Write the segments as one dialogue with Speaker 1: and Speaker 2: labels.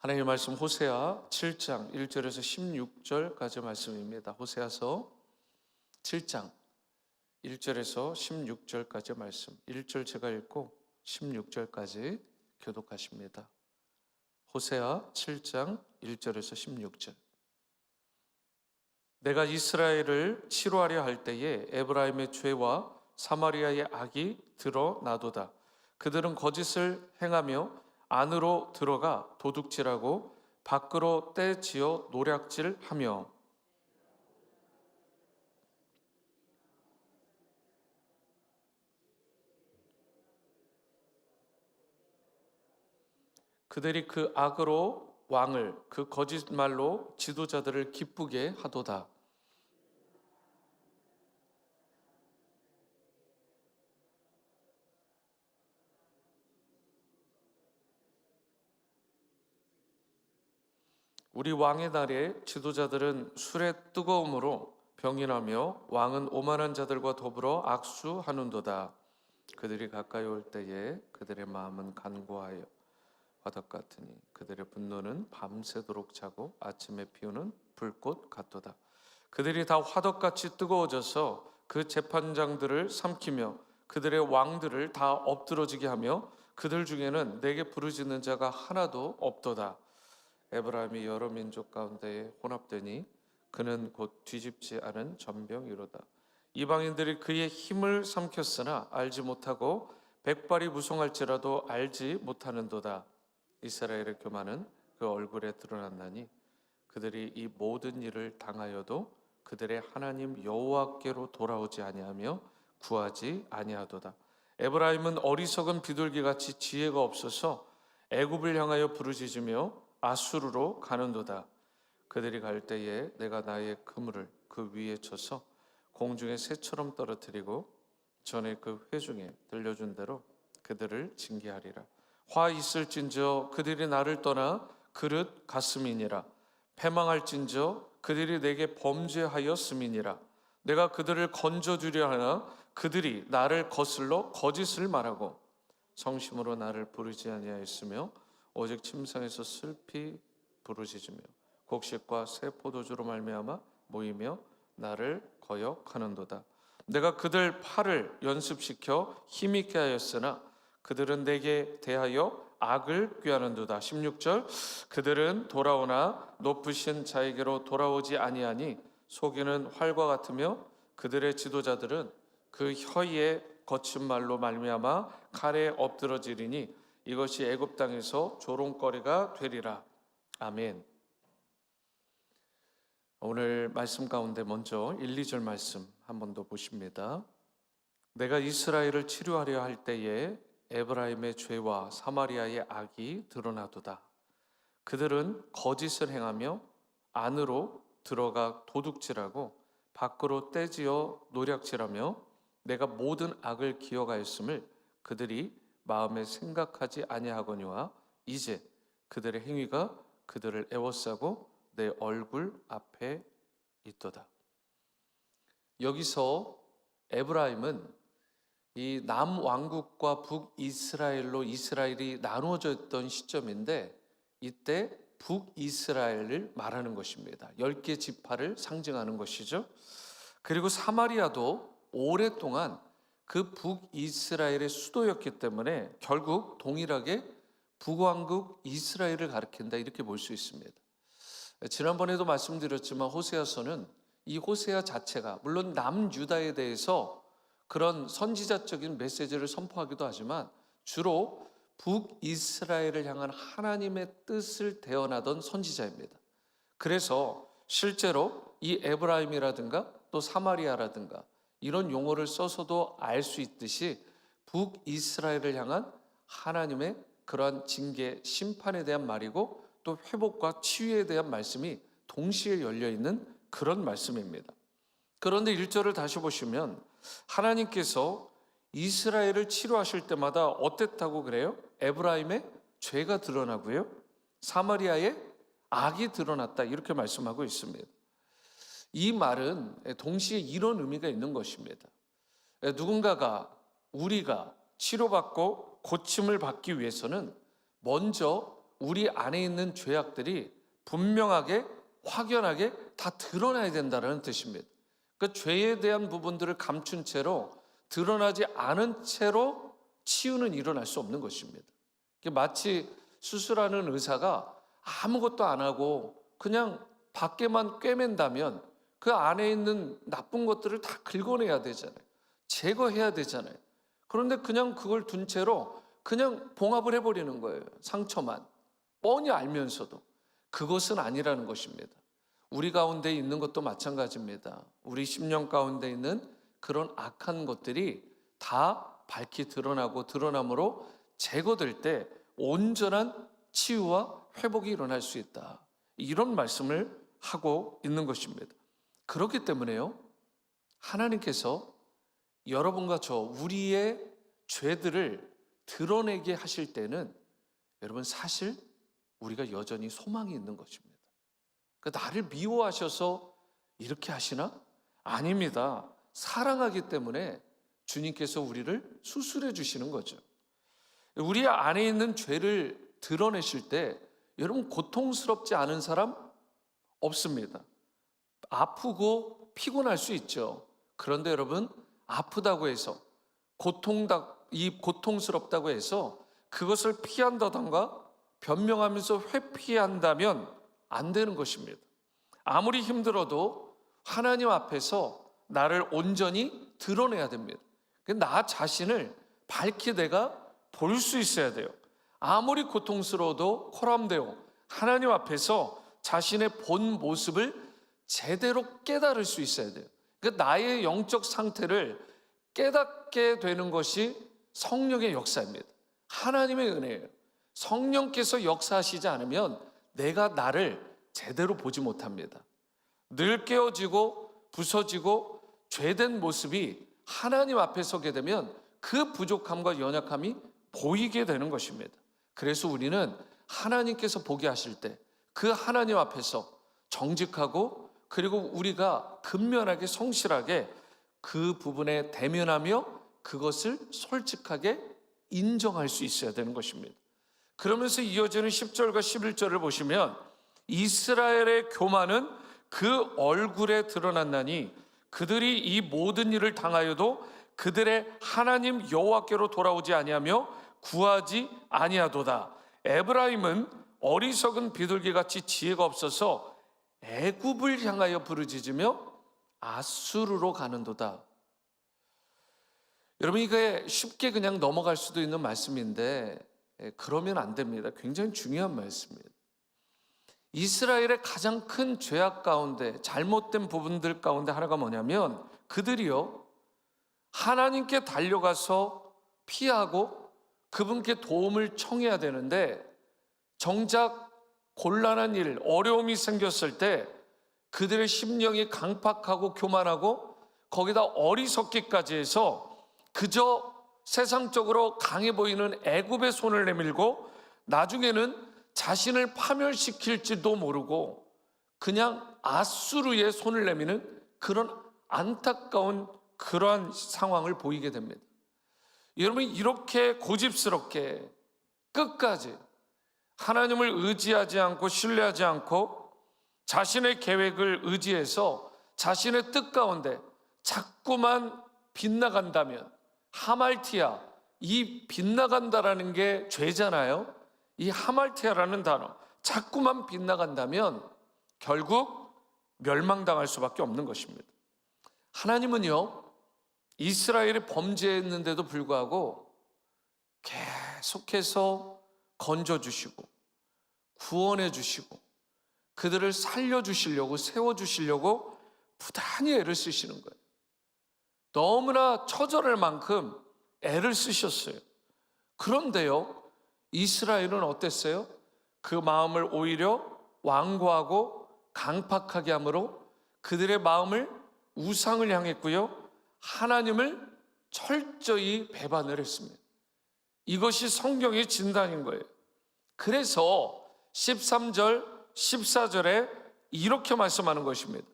Speaker 1: 하나님의 말씀 호세아 7장 1절에서 16절까지 말씀입니다. 호세아서 7장 1절에서 16절까지 말씀. 1절 제가 읽고 16절까지 교독하십니다. 호세아 7장 1절에서 16절. 내가 이스라엘을 치료하려 할 때에 에브라임의 죄와 사마리아의 악이 드러나도다. 그들은 거짓을 행하며 안으로 들어가 도둑질하고 밖으로 떼지어 노략질하며 그들이 그 악으로 왕을 그 거짓말로 지도자들을 기쁘게 하도다. 우리 왕의 날에 지도자들은 술의 뜨거움으로 병인하며 왕은 오만한 자들과 더불어 악수하는도다. 그들이 가까이 올 때에 그들의 마음은 간구하여 화덕 같으니 그들의 분노는 밤새도록 차고 아침에 피우는 불꽃 같도다. 그들이 다 화덕같이 뜨거워져서 그 재판장들을 삼키며 그들의 왕들을 다 엎드러지게 하며 그들 중에는 내게 부르짖는 자가 하나도 없도다. 에브라임이 여러 민족 가운데에 혼합되니 그는 곧 뒤집지 않은 전병이로다. 이방인들이 그의 힘을 삼켰으나 알지 못하고 백발이 무성할지라도 알지 못하는도다. 이스라엘의 교만은 그 얼굴에 드러났나니 그들이 이 모든 일을 당하여도 그들의 하나님 여호와께로 돌아오지 아니하며 구하지 아니하도다. 에브라임은 어리석은 비둘기같이 지혜가 없어서 애굽을 향하여 부르짖으며 아수르로 가는도다. 그들이 갈 때에 내가 나의 그물을 그 위에 쳐서 공중의 새처럼 떨어뜨리고 전에 그 회중에 들려준 대로 그들을 징계하리라. 화 있을진저 그들이 나를 떠나 그릇 갔음이니라. 패망할진저 그들이 내게 범죄하였음이니라. 내가 그들을 건져주려 하나 그들이 나를 거슬러 거짓을 말하고 성심으로 나를 부르지 아니하였으며 오직 침상에서 슬피 부르짖으며 곡식과 새 포도주로 말미암아 모이며 나를 거역하는도다. 내가 그들 팔을 연습시켜 힘있게 하였으나 그들은 내게 대하여 악을 꾀하는도다. 16절. 그들은 돌아오나 높으신 자에게로 돌아오지 아니하니 속이는 활과 같으며 그들의 지도자들은 그 혀의 거친 말로 말미암아 칼에 엎드러지리니 이것이 애굽 땅에서 조롱거리가 되리라. 아멘. 오늘 말씀 가운데 먼저 1, 2절 말씀 한 번 더 보십니다. 내가 이스라엘을 치료하려 할 때에 에브라임의 죄와 사마리아의 악이 드러나도다. 그들은 거짓을 행하며 안으로 들어가 도둑질하고 밖으로 떼지어 노략질하며 내가 모든 악을 기억하였음을 그들이 마음에 생각하지 아니하거니와 이제 그들의 행위가 그들을 애워싸고 내 얼굴 앞에 있도다. 여기서 에브라임은 이 남왕국과 북이스라엘로 이스라엘이 나누어져 있던 시점인데 이때 북이스라엘을 말하는 것입니다. 10개 지파를 상징하는 것이죠. 그리고 사마리아도 오랫동안 그 북이스라엘의 수도였기 때문에 결국 동일하게 북왕국 이스라엘을 가리킨다 이렇게 볼 수 있습니다. 지난번에도 말씀드렸지만 호세아서는 이 호세아 자체가 물론 남유다에 대해서 그런 선지자적인 메시지를 선포하기도 하지만 주로 북이스라엘을 향한 하나님의 뜻을 대언하던 선지자입니다. 그래서 실제로 이 에브라임이라든가 또 사마리아라든가 이런 용어를 써서도 알 수 있듯이 북이스라엘을 향한 하나님의 그러한 징계, 심판에 대한 말이고 또 회복과 치유에 대한 말씀이 동시에 열려있는 그런 말씀입니다. 그런데 1절을 다시 보시면 하나님께서 이스라엘을 치료하실 때마다 어땠다고 그래요? 에브라임의 죄가 드러나고요, 사마리아의 악이 드러났다 이렇게 말씀하고 있습니다. 이 말은 동시에 이런 의미가 있는 것입니다. 누군가가 우리가 치료받고 고침을 받기 위해서는 먼저 우리 안에 있는 죄악들이 분명하게 확연하게 다 드러나야 된다는 뜻입니다. 그 죄에 대한 부분들을 감춘 채로 드러나지 않은 채로 치유는 일어날 수 없는 것입니다. 마치 수술하는 의사가 아무것도 안 하고 그냥 밖에만 꿰맨다면 그 안에 있는 나쁜 것들을 다 긁어내야 되잖아요. 제거해야 되잖아요. 그런데 그냥 그걸 둔 채로 그냥 봉합을 해버리는 거예요. 상처만. 뻔히 알면서도. 그것은 아니라는 것입니다. 우리 가운데 있는 것도 마찬가지입니다. 우리 심령 가운데 있는 그런 악한 것들이 다 밝히 드러나고 드러남으로 제거될 때 온전한 치유와 회복이 일어날 수 있다. 이런 말씀을 하고 있는 것입니다. 그렇기 때문에요, 하나님께서 여러분과 저 우리의 죄들을 드러내게 하실 때는 여러분 사실 우리가 여전히 소망이 있는 것입니다. 나를 미워하셔서 이렇게 하시나? 아닙니다. 사랑하기 때문에 주님께서 우리를 수술해 주시는 거죠. 우리 안에 있는 죄를 드러내실 때 여러분 고통스럽지 않은 사람 없습니다. 아프고 피곤할 수 있죠. 그런데 여러분 아프다고 해서 고통스럽다고 해서 그것을 피한다던가 변명하면서 회피한다면 안 되는 것입니다. 아무리 힘들어도 하나님 앞에서 나를 온전히 드러내야 됩니다. 나 자신을 밝히 내가 볼 수 있어야 돼요. 아무리 고통스러워도 코람데오 하나님 앞에서 자신의 본 모습을 제대로 깨달을 수 있어야 돼요. 나의 영적 상태를 깨닫게 되는 것이 성령의 역사입니다. 하나님의 은혜예요. 성령께서 역사하시지 않으면 내가 나를 제대로 보지 못합니다. 늘 깨어지고 부서지고 죄된 모습이 하나님 앞에 서게 되면 그 부족함과 연약함이 보이게 되는 것입니다. 그래서 우리는 하나님께서 보게 하실 때 그 하나님 앞에서 정직하고 그리고 우리가 근면하게 성실하게 그 부분에 대면하며 그것을 솔직하게 인정할 수 있어야 되는 것입니다. 그러면서 이어지는 10절과 11절을 보시면 이스라엘의 교만은 그 얼굴에 드러났나니 그들이 이 모든 일을 당하여도 그들의 하나님 여호와께로 돌아오지 아니하며 구하지 아니하도다. 에브라임은 어리석은 비둘기같이 지혜가 없어서 애굽을 향하여 부르짖으며 아수르로 가는도다. 여러분 이게 쉽게 그냥 넘어갈 수도 있는 말씀인데 그러면 안 됩니다. 굉장히 중요한 말씀입니다. 이스라엘의 가장 큰 죄악 가운데 잘못된 부분들 가운데 하나가 뭐냐면 그들이요 하나님께 달려가서 피하고 그분께 도움을 청해야 되는데 정작 곤란한 일, 어려움이 생겼을 때 그들의 심령이 강팍하고 교만하고 거기다 어리석기까지 해서 그저 세상적으로 강해 보이는 애굽의 손을 내밀고 나중에는 자신을 파멸시킬지도 모르고 그냥 아수르의 손을 내미는 그런 안타까운 그러한 상황을 보이게 됩니다. 여러분 이렇게 고집스럽게 끝까지 하나님을 의지하지 않고 신뢰하지 않고 자신의 계획을 의지해서 자신의 뜻 가운데 자꾸만 빗나간다면 하말티아, 이 빗나간다라는 게 죄잖아요. 이 하말티아라는 단어 자꾸만 빗나간다면 결국 멸망당할 수밖에 없는 것입니다. 하나님은요 이스라엘이 범죄했는데도 불구하고 계속해서 건져주시고 구원해 주시고 그들을 살려주시려고 세워주시려고 부단히 애를 쓰시는 거예요. 너무나 처절할 만큼 애를 쓰셨어요. 그런데요 이스라엘은 어땠어요? 그 마음을 오히려 완고하고 강팍하게 함으로 그들의 마음을 우상을 향했고요 하나님을 철저히 배반을 했습니다. 이것이 성경의 진단인 거예요. 그래서 13절 14절에 이렇게 말씀하는 것입니다.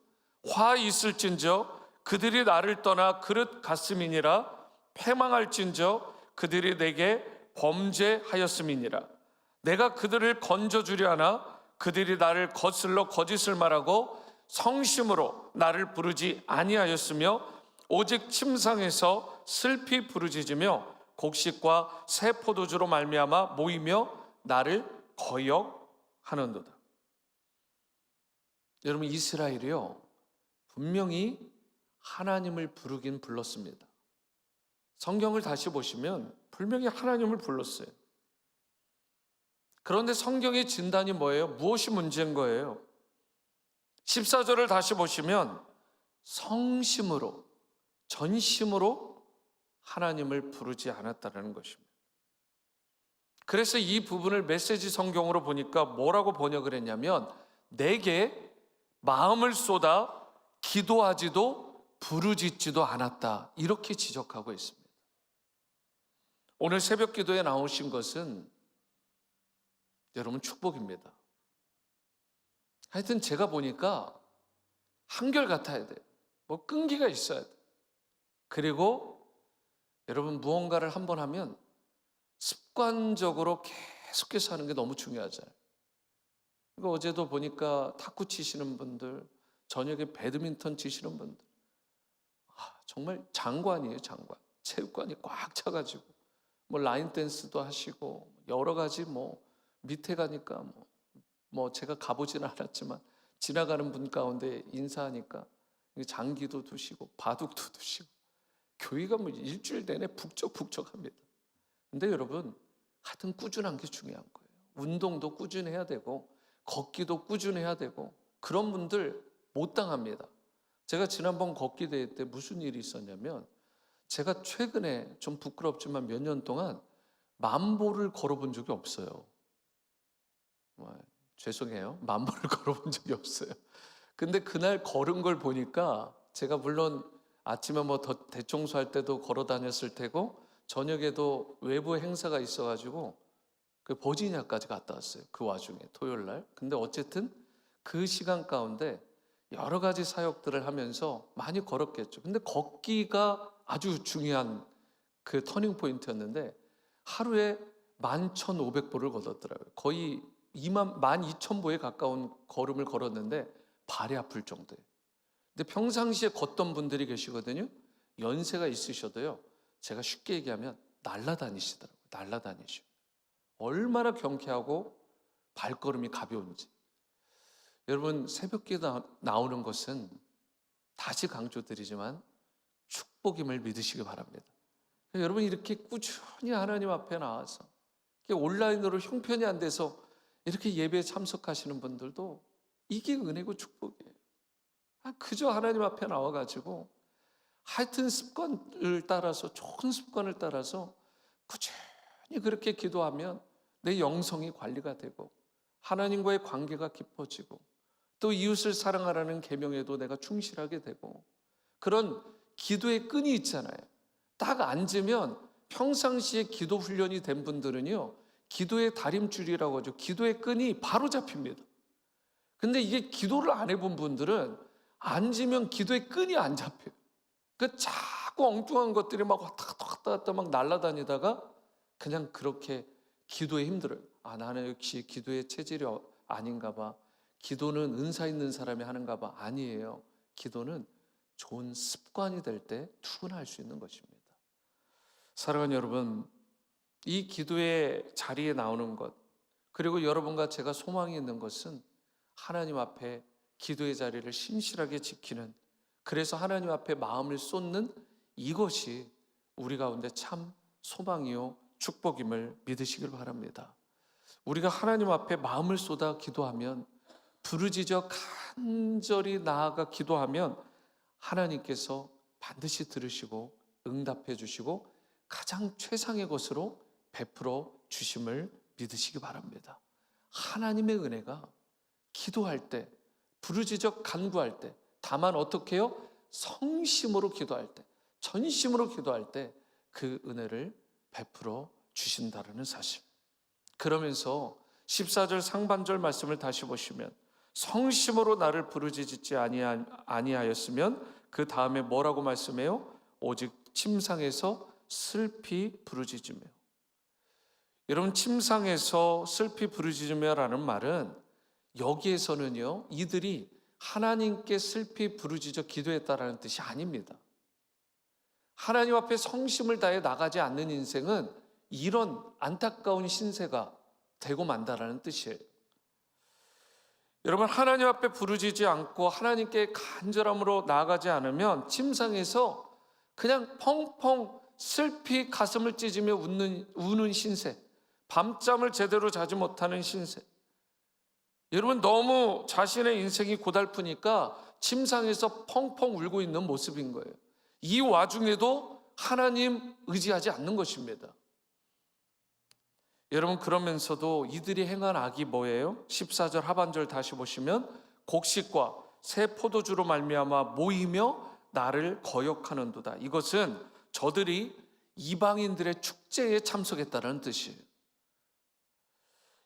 Speaker 1: 화 있을진저 그들이 나를 떠나 그릇 같음이니라. 패망할진저 그들이 내게 범죄하였음이니라. 내가 그들을 건져주려 하나 그들이 나를 거슬러 거짓을 말하고 성심으로 나를 부르지 아니하였으며 오직 침상에서 슬피 부르짖으며 곡식과 새 포도주로 말미암아 모이며 나를 거역하는도다. 여러분, 이스라엘이요 분명히 하나님을 부르긴 불렀습니다. 성경을 다시 보시면 분명히 하나님을 불렀어요. 그런데 성경의 진단이 뭐예요? 무엇이 문제인 거예요? 14절을 다시 보시면 성심으로, 전심으로 하나님을 부르지 않았다는 것입니다. 그래서 이 부분을 메시지 성경으로 보니까 뭐라고 번역을 했냐면 내게 마음을 쏟아 기도하지도 부르짖지도 않았다, 이렇게 지적하고 있습니다. 오늘 새벽 기도에 나오신 것은 여러분 축복입니다. 하여튼 제가 보니까 한결같아야 돼요. 뭐 끈기가 있어야 돼요. 그리고 여러분 무언가를 한번 하면 습관적으로 계속해서 하는 게 너무 중요하잖아요. 그러니까 어제도 보니까 탁구 치시는 분들, 저녁에 배드민턴 치시는 분들, 정말 장관이에요, 장관. 체육관이 꽉 차가지고 뭐 라인 댄스도 하시고 여러 가지 뭐 밑에 가니까 뭐 제가 가보지는 않았지만 지나가는 분 가운데 인사하니까 장기도 두시고 바둑도 두시고 교회가 뭐 일주일 내내 북적북적합니다. 근데 여러분 하여튼 꾸준한 게 중요한 거예요. 운동도 꾸준해야 되고 걷기도 꾸준해야 되고 그런 분들 못 당합니다. 제가 지난번 걷기 대회 때 무슨 일이 있었냐면 제가 최근에 좀 부끄럽지만 몇 년 동안 10,000보를 걸어본 적이 없어요. 죄송해요. 10,000보를 걸어본 적이 없어요. 근데 그날 걸은 걸 보니까 제가 물론 아침에 뭐 대청소할 때도 걸어 다녔을 테고 저녁에도 외부 행사가 있어가지고 그 버지니아까지 갔다 왔어요. 그 와중에 토요일 날. 근데 어쨌든 그 시간 가운데 여러 가지 사역들을 하면서 많이 걸었겠죠. 근데 걷기가 아주 중요한 그 터닝 포인트였는데 하루에 11,500보를 걷었더라고요. 거의 12,000보에 가까운 걸음을 걸었는데 발이 아플 정도예요. 근데 평상시에 걷던 분들이 계시거든요. 연세가 있으셔도요. 제가 쉽게 얘기하면 날아다니시더라고요. 날아다니시고. 얼마나 경쾌하고 발걸음이 가벼운지. 여러분 새벽기에 나오는 것은 다시 강조드리지만 축복임을 믿으시기 바랍니다. 여러분 이렇게 꾸준히 하나님 앞에 나와서 온라인으로 형편이 안 돼서 이렇게 예배에 참석하시는 분들도 이게 은혜고 축복이에요. 그저 하나님 앞에 나와가지고 하여튼 습관을 따라서 좋은 습관을 따라서 꾸준히 그렇게 기도하면 내 영성이 관리가 되고 하나님과의 관계가 깊어지고 또 이웃을 사랑하라는 계명에도 내가 충실하게 되고 그런 기도의 끈이 있잖아요. 딱 앉으면 평상시에 기도 훈련이 된 분들은요 기도의 다림줄이라고 하죠. 기도의 끈이 바로 잡힙니다. 근데 이게 기도를 안 해본 분들은 앉으면 기도의 끈이 안 잡혀요. 그 자꾸 엉뚱한 것들이 막 왔다 갔다 막 날아다니다가 그냥 그렇게 기도에 힘들어요. 나는 역시 기도의 체질이 아닌가 봐. 기도는 은사 있는 사람이 하는가 봐. 아니에요. 기도는 좋은 습관이 될 때 누구나 할 수 있는 것입니다. 사랑하는 여러분, 이 기도의 자리에 나오는 것 그리고 여러분과 제가 소망이 있는 것은 하나님 앞에 기도의 자리를 신실하게 지키는, 그래서 하나님 앞에 마음을 쏟는 이것이 우리 가운데 참 소망이요 축복임을 믿으시길 바랍니다. 우리가 하나님 앞에 마음을 쏟아 기도하면, 부르짖어 간절히 나아가 기도하면 하나님께서 반드시 들으시고 응답해 주시고 가장 최상의 것으로 베풀어 주심을 믿으시기 바랍니다. 하나님의 은혜가 기도할 때, 부르짖어 간구할 때, 다만 어떻게 해요? 성심으로 기도할 때, 전심으로 기도할 때 그 은혜를 베풀어 주신다는 사실. 그러면서 14절 상반절 말씀을 다시 보시면 성심으로 나를 부르짖지 아니하였으면 그 다음에 뭐라고 말씀해요? 오직 침상에서 슬피 부르짖으며. 여러분, 침상에서 슬피 부르짖으며라는 말은 여기에서는요, 이들이 하나님께 슬피 부르짖어 기도했다라는 뜻이 아닙니다. 하나님 앞에 성심을 다해 나가지 않는 인생은 이런 안타까운 신세가 되고 만다라는 뜻이에요. 여러분, 하나님 앞에 부르짖지 않고 하나님께 간절함으로 나아가지 않으면 침상에서 그냥 펑펑 슬피 가슴을 찢으며 우는 신세, 밤잠을 제대로 자지 못하는 신세. 여러분, 너무 자신의 인생이 고달프니까 침상에서 펑펑 울고 있는 모습인 거예요. 이 와중에도 하나님 의지하지 않는 것입니다. 여러분, 그러면서도 이들이 행한 악이 뭐예요? 14절 하반절 다시 보시면 곡식과 새 포도주로 말미암아 모이며 나를 거역하는도다. 이것은 저들이 이방인들의 축제에 참석했다는 뜻이에요.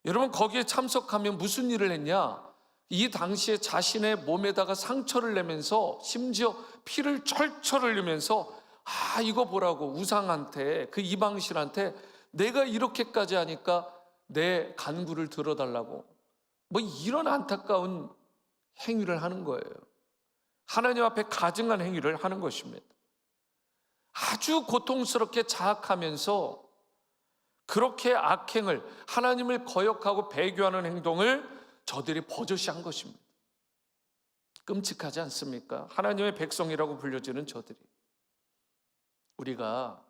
Speaker 1: 여러분, 거기에 참석하면 무슨 일을 했냐? 이 당시에 자신의 몸에다가 상처를 내면서 심지어 피를 철철 흘리면서 이거 보라고 우상한테, 그 이방신한테 내가 이렇게까지 하니까 내 간구를 들어달라고, 뭐 이런 안타까운 행위를 하는 거예요. 하나님 앞에 가증한 행위를 하는 것입니다. 아주 고통스럽게 자학하면서 그렇게 악행을, 하나님을 거역하고 배교하는 행동을 저들이 버젓이 한 것입니다. 끔찍하지 않습니까? 하나님의 백성이라고 불려지는 저들이. 우리가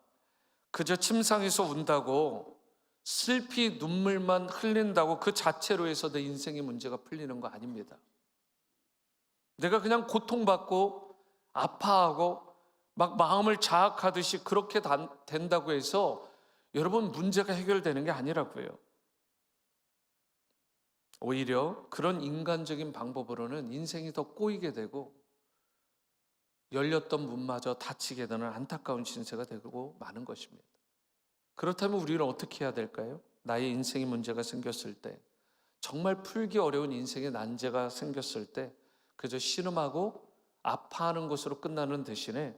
Speaker 1: 그저 침상에서 운다고, 슬피 눈물만 흘린다고 그 자체로 해서 내 인생의 문제가 풀리는 거 아닙니다. 내가 그냥 고통받고 아파하고 막 마음을 자학하듯이 그렇게 된다고 해서 여러분, 문제가 해결되는 게 아니라고요. 오히려 그런 인간적인 방법으로는 인생이 더 꼬이게 되고 열렸던 문마저 닫히게 되는 안타까운 신세가 되고 마는 것입니다. 그렇다면 우리는 어떻게 해야 될까요? 나의 인생에 문제가 생겼을 때, 정말 풀기 어려운 인생의 난제가 생겼을 때 그저 신음하고 아파하는 것으로 끝나는 대신에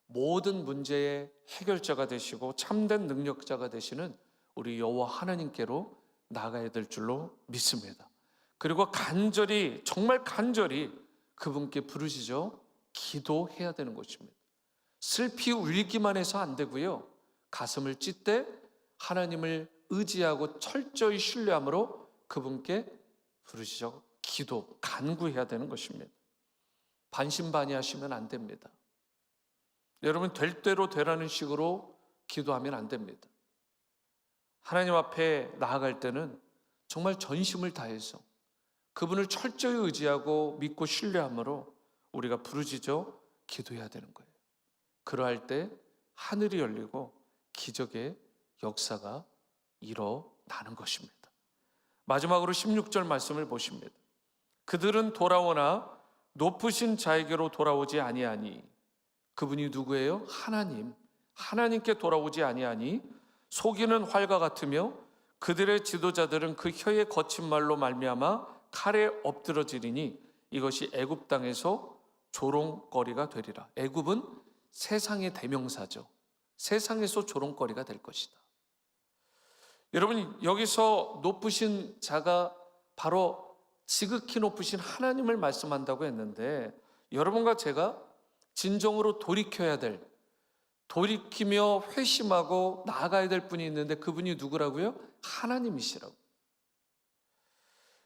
Speaker 1: 모든 문제의 해결자가 되시고 참된 능력자가 되시는 우리 여호와 하나님께로 나가야 될 줄로 믿습니다. 그리고 간절히, 정말 간절히 그분께 부르짖어 기도해야 되는 것입니다. 슬피 울기만 해서 안 되고요, 가슴을 찢되 하나님을 의지하고 철저히 신뢰함으로 그분께 부르짖어 기도, 간구해야 되는 것입니다. 반신반의하시면 안 됩니다. 여러분, 될 대로 되라는 식으로 기도하면 안 됩니다. 하나님 앞에 나아갈 때는 정말 전심을 다해서 그분을 철저히 의지하고 믿고 신뢰함으로 우리가 부르짖어 기도해야 되는 거예요. 그러할 때 하늘이 열리고 기적의 역사가 일어나는 것입니다. 마지막으로 16절 말씀을 보십니다. 그들은 돌아오나 높으신 자에게로 돌아오지 아니하니. 그분이 누구예요? 하나님. 하나님께 돌아오지 아니하니 속이는 활과 같으며 그들의 지도자들은 그 혀의 거친 말로 말미암아 칼에 엎드러지리니 이것이 애굽 땅에서 조롱거리가 되리라. 애굽은 세상의 대명사죠. 세상에서 조롱거리가 될 것이다. 여러분, 여기서 높으신 자가 바로 지극히 높으신 하나님을 말씀한다고 했는데, 여러분과 제가 진정으로 돌이켜야 될, 돌이키며 회심하고 나아가야 될 분이 있는데 그분이 누구라고요? 하나님이시라고.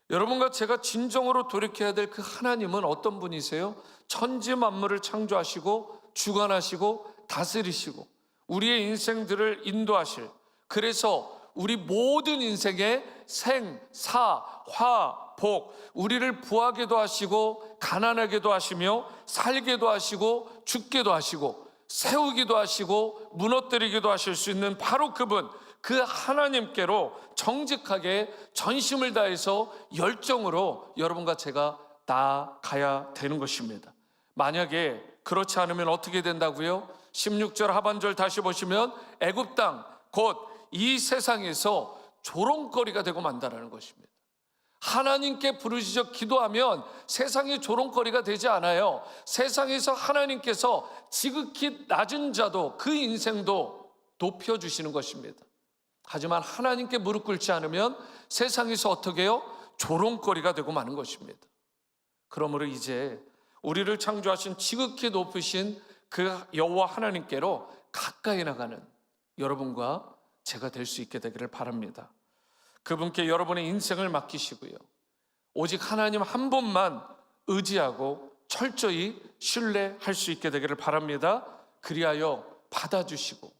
Speaker 1: 여러분과 제가 진정으로 돌이켜야 될 그 하나님은 어떤 분이세요? 천지 만물을 창조하시고 주관하시고 다스리시고 우리의 인생들을 인도하실, 그래서 우리 모든 인생의 생, 사, 화, 복, 우리를 부하게도 하시고 가난하게도 하시며 살게도 하시고 죽게도 하시고 세우기도 하시고 무너뜨리기도 하실 수 있는 바로 그분, 그 하나님께로 정직하게 전심을 다해서 열정으로 여러분과 제가 나아가야 되는 것입니다. 만약에 그렇지 않으면 어떻게 된다고요? 16절 하반절 다시 보시면 애굽 땅, 곧 이 세상에서 조롱거리가 되고 만다라는 것입니다. 하나님께 부르짖어 기도하면 세상의 조롱거리가 되지 않아요. 세상에서 하나님께서 지극히 낮은 자도 그 인생도 높여주시는 것입니다. 하지만 하나님께 무릎 꿇지 않으면 세상에서 어떻게 해요? 조롱거리가 되고 마는 것입니다. 그러므로 이제 우리를 창조하신 지극히 높으신 그 여호와 하나님께로 가까이 나가는 여러분과 제가 될 수 있게 되기를 바랍니다. 그분께 여러분의 인생을 맡기시고요, 오직 하나님 한 분만 의지하고 철저히 신뢰할 수 있게 되기를 바랍니다. 그리하여 받아주시고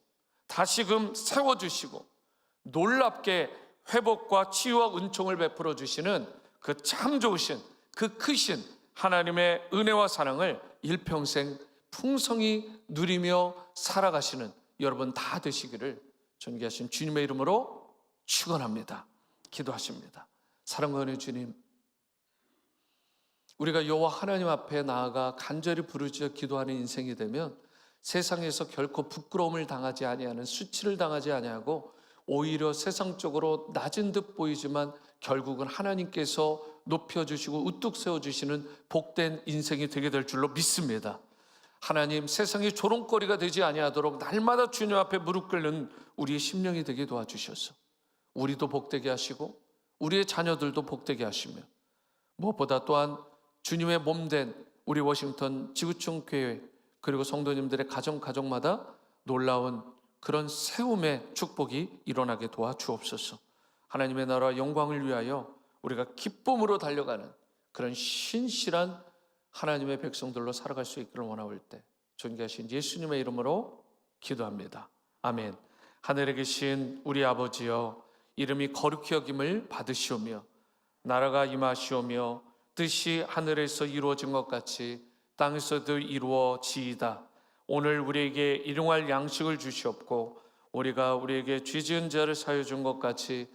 Speaker 1: 다시금 세워주시고 놀랍게 회복과 치유와 은총을 베풀어 주시는 그 참 좋으신, 그 크신 하나님의 은혜와 사랑을 일평생 풍성히 누리며 살아가시는 여러분 다 되시기를 존귀하신 주님의 이름으로 축원합니다. 기도하십니다. 사랑과 은혜 주님, 우리가 여호와 하나님 앞에 나아가 간절히 부르짖어 기도하는 인생이 되면 세상에서 결코 부끄러움을 당하지 아니하는, 수치를 당하지 아니하고 오히려 세상적으로 낮은 듯 보이지만 결국은 하나님께서 높여주시고 우뚝 세워주시는 복된 인생이 되게 될 줄로 믿습니다. 하나님, 세상이 조롱거리가 되지 아니하도록 날마다 주님 앞에 무릎 꿇는 우리의 심령이 되게 도와주셔서 우리도 복되게 하시고 우리의 자녀들도 복되게 하시며, 무엇보다 또한 주님의 몸된 우리 워싱턴 지구촌 교회 그리고 성도님들의 가정마다 놀라운 그런 세움의 축복이 일어나게 도와주옵소서. 하나님의 나라와 영광을 위하여 우리가 기쁨으로 달려가는 그런 신실한 하나님의 백성들로 살아갈 수 있기를 원하올 때 존귀하신 예수님의 이름으로 기도합니다. 아멘. 하늘에 계신 우리 아버지여, 이름이 거룩히 여김을 받으시오며 나라가 임하시오며 뜻이 하늘에서 이루어진 것 같이 땅에서도 이루어지이다. 오늘 우리에게 일용할 양식을 주시옵고 우리가 우리에게 죄 지은 자를 사하여 준 것 같이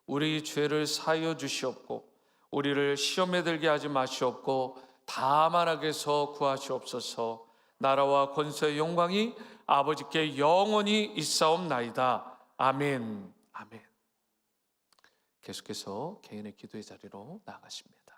Speaker 1: 우리 죄를 사하여 주시옵고 우리를 시험에 들게 하지 마시옵고 다만 악에서 구하시옵소서. 나라와 권세의 영광이 아버지께 영원히 있사옵나이다. 아멘. 아멘. 계속해서 개인의 기도의 자리로 나아가십니다.